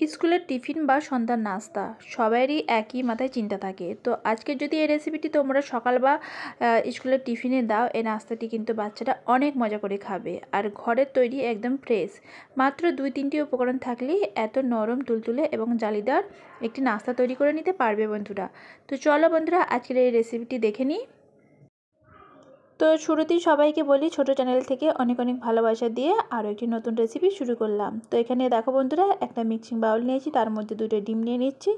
স্কুলের টিফিন বা সন্ধ্যার নাস্তা সবারই একই মাথায় চিন্তা থাকে। তো আজকে যদি এই রেসিপিটি তোমরা সকাল বা স্কুলের টিফিনে দাও, এই নাস্তাটি কিন্তু বাচ্চারা অনেক মজা করে খাবে। আর ঘরের তৈরি একদম ফ্রেশ, মাত্র 2-3টি উপকরণ থাকলেই এত নরম তুলতুলে এবং জালিদার একটি নাস্তা তৈরি করে নিতে পারবে বন্ধুরা। তো চলো বন্ধুরা, আজকের এই রেসিপিটি দেখে নিই। তো শুরুতেই সবাইকে বলি, ছোট চ্যানেল থেকে অনেক অনেক ভালোবাসা দিয়ে আরও একটি নতুন রেসিপি শুরু করলাম। তো এখানে দেখো বন্ধুরা, একটা মিক্সিং বাউল নিয়েছি, তার মধ্যে 2টো ডিম নিয়ে নিচ্ছি।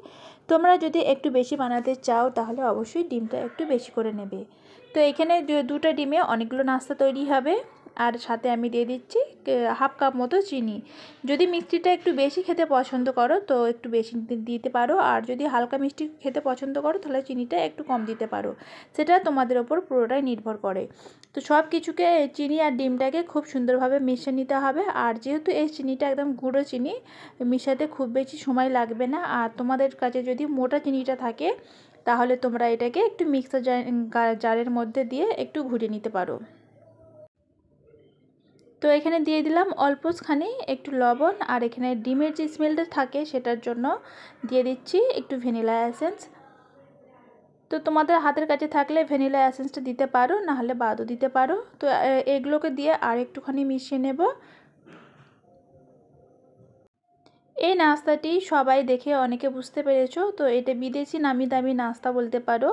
তোমরা যদি একটু বেশি বানাতে চাও তাহলে অবশ্যই ডিমটা একটু বেশি করে নেবে। তো এখানে 2টো ডিমে অনেকগুলো নাস্তা তৈরি হবে। আর সাথে আমি দিয়ে দিচ্ছি 1/2 কাপ মতো চিনি। যদি মিষ্টিটা একটু বেশি খেতে পছন্দ করো তো একটু বেশি দিতে পারো, আর যদি হালকা মিষ্টি খেতে পছন্দ করো তাহলে চিনিটা একটু কম দিতে পারো। সেটা তোমাদের ওপর পুরোটাই নির্ভর করে। তো সব কিছুকে, চিনি আর ডিমটাকে খুব সুন্দরভাবে মিশিয়ে নিতে হবে। আর যেহেতু এই চিনিটা একদম গুঁড়ো চিনি, মিশাতে খুব বেশি সময় লাগবে না। আর তোমাদের কাছে যদি মোটা চিনিটা থাকে তাহলে তোমরা এটাকে একটু মিক্সার জারের মধ্যে দিয়ে একটু ঘুরিয়ে নিতে পারো। তো এখানে দিয়ে দিলাম অল্পখানি একটু লবণ, আর এখানে ডিমের যে স্মেলটা থাকে সেটার জন্য দিয়ে দিচ্ছি একটু ভ্যানিলা এসেন্স। তো তোমাদের হাতের কাছে থাকলে ভ্যানিলা এসেন্সটা দিতে পারো, না হলে বাদও দিতে পারো। তো এগুলোকে দিয়ে আর একটুখানি মিশিয়ে নেব। এই নাস্তাটি সবাই দেখে অনেকে বুঝতে পেরেছো, তো এটা বিদেশি নামি দামি নাস্তা বলতে পারো।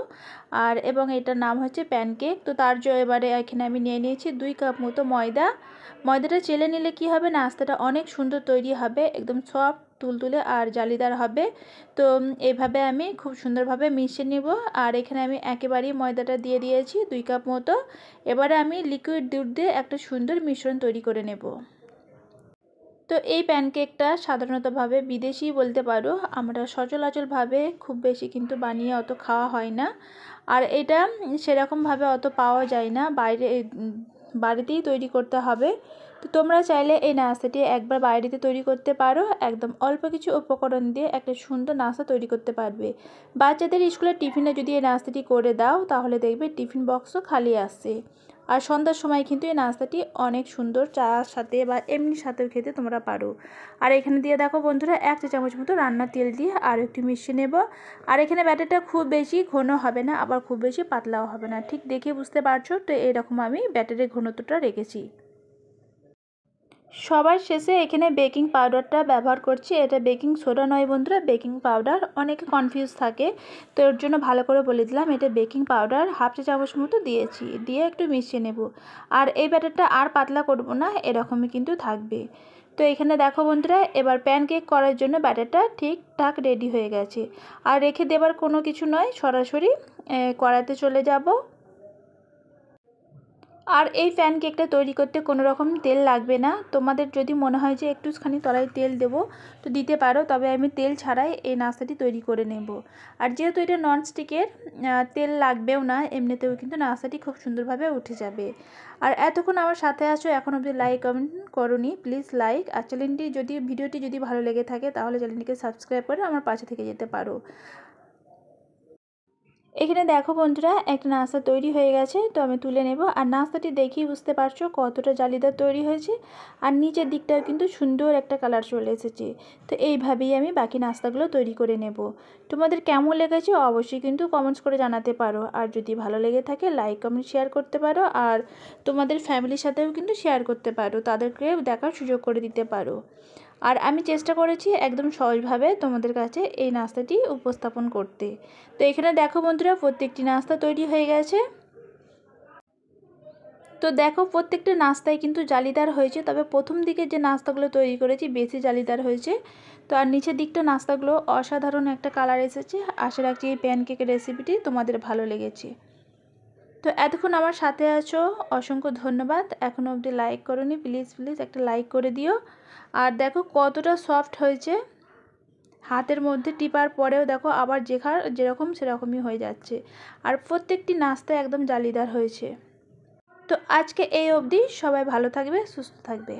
আর এবং এটার নাম হচ্ছে প্যানকেক। তো তার জন্য এবারে এখানে আমি নিয়ে নিয়েছি 2 কাপ মতো ময়দা। ময়দাটা চেলে নিলে কি হবে, নাস্তাটা অনেক সুন্দর তৈরি হবে, একদম সফট তুলতুলে আর জালিদার হবে। তো এইভাবে আমি খুব সুন্দরভাবে মিশিয়ে নিব। আর এখানে আমি একেবারেই ময়দাটা দিয়ে দিয়েছি 2 কাপ মতো। এবারে আমি লিকুইড দুধ দিয়ে একটা সুন্দর মিশ্রণ তৈরি করে নেব। তো এই প্যানকেকটা সাধারণতভাবে বিদেশি বলতে পারো, আমরা সচরাচরভাবে খুব বেশি কিন্তু বানিয়ে অত খাওয়া হয় না। আর এটা সেরকমভাবে অত পাওয়া যায় না, বাড়িতেই তৈরি করতে হবে। তো তোমরা চাইলে এই নাস্তাটি একবার বাড়িতে তৈরি করতে পারো, একদম অল্প কিছু উপকরণ দিয়ে একটা সুন্দর নাস্তা তৈরি করতে পারবে। বাচ্চাদের স্কুলের টিফিনে যদি এই নাস্তাটি করে দাও তাহলে দেখবে টিফিন বক্সও খালি আসছে। আর সন্ধ্যার সময় কিন্তু এই নাস্তাটি অনেক সুন্দর চার সাথে বা এমনি সাথেও খেতে তোমরা পারো। আর এখানে দিয়ে দেখো বন্ধুরা, 1 চা চামচ মতো রান্নার তেল দিয়ে আর একটু মিশিয়ে নেব। আর এখানে ব্যাটারটা খুব বেশি ঘন হবে না, আবার খুব বেশি পাতলাও হবে না, ঠিক দেখে বুঝতে পারছো। তো এরকম আমি ব্যাটারের ঘনত্বটা রেখেছি। সবার শেষে এখানে বেকিং পাউডারটা ব্যবহার করছি। এটা বেকিং সোডা নয় বন্ধুরা, বেকিং পাউডার। অনেকে কনফিউজ থাকে, তো এর জন্য ভালো করে বলে দিলাম, এটা বেকিং পাউডার 1/2 চা চামচ মতো দিয়েছি, দিয়ে একটু মিশিয়ে নেব। আর এই ব্যাটারটা আর পাতলা করব না, এরকমই কিন্তু থাকবে। তো এখানে দেখো বন্ধুরা, এবার প্যানকেক করার জন্য ব্যাটারটা ঠিকঠাক রেডি হয়ে গেছে। আর রেখে দেবার কোনো কিছু নয়, সরাসরি কড়াইতে চলে যাব। আর এই প্যানকেকটা তৈরি করতে কোনো রকম তেল লাগবে না। তোমাদের যদি মনে হয় যে একটুখানি তলায় তেল দেবো তো দিতে পারো, তবে আমি তেল ছাড়াই এই নাস্তাটি তৈরি করে নেব। আর যেহেতু এটা ননস্টিকের, তেল লাগবেও না, এমনিতেও কিন্তু নাস্তাটি খুব সুন্দরভাবে উঠে যাবে। আর এতক্ষণ আমার সাথে আছো, এখন অবধি লাইক কমেন্ট করোনি, প্লিজ লাইক। আর ভিডিওটি যদি ভালো লেগে থাকে তাহলে চ্যানেলটিকে সাবস্ক্রাইব করে আমার পাশে থেকে যেতে পারো। এখানে দেখো বন্ধুরা, একটা নাস্তা তৈরি হয়ে গেছে, তো আমি তুলে নেব। আর নাস্তাটি দেখেই বুঝতে পারছো কতটা জালিদার তৈরি হয়েছে। আর নিচের দিকটাও কিন্তু সুন্দর একটা কালার চলে এসেছে। তো এইভাবেই আমি বাকি নাস্তাগুলো তৈরি করে নেব। তোমাদের কেমন লেগেছে অবশ্যই কিন্তু কমেন্টস করে জানাতে পারো। আর যদি ভালো লেগে থাকে লাইক কমেন্ট শেয়ার করতে পারো। আর তোমাদের ফ্যামিলির সাথেও কিন্তু শেয়ার করতে পারো, তাদেরকে দেখার সুযোগ করে দিতে পারো। আর আমি চেষ্টা করেছি একদম সহজভাবে তোমাদের কাছে এই নাস্তাটি উপস্থাপন করতে। তো এখানে দেখো বন্ধুরা, প্রত্যেকটি নাস্তা তৈরি হয়ে গেছে। তো দেখো প্রত্যেকটা নাস্তায় কিন্তু জালিদার হয়েছে, তবে প্রথম দিকে যে নাস্তাগুলো তৈরি করেছি বেশি জালিদার হয়েছে। তো আর নিচের দিকটা নাস্তাগুলো অসাধারণ একটা কালার এসেছে। আশা রাখছি এই প্যানকেকের রেসিপিটি তোমাদের ভালো লেগেছে। তো এতক্ষণ আমার সাথে আছো, অসংখ্য ধন্যবাদ। এখনও অবধি লাইক করোনি, প্লিজ প্লিজ একটা লাইক করে দিও। আর দেখো কতটা সফট হয়েছে, হাতের মধ্যে টিপার পরেও দেখো আবার যেরকম সেরকমই হয়ে যাচ্ছে। আর প্রত্যেকটি নাস্তা একদম জালিদার হয়েছে। তো আজকে এই অবধি, সবাই ভালো থাকবে, সুস্থ থাকবে।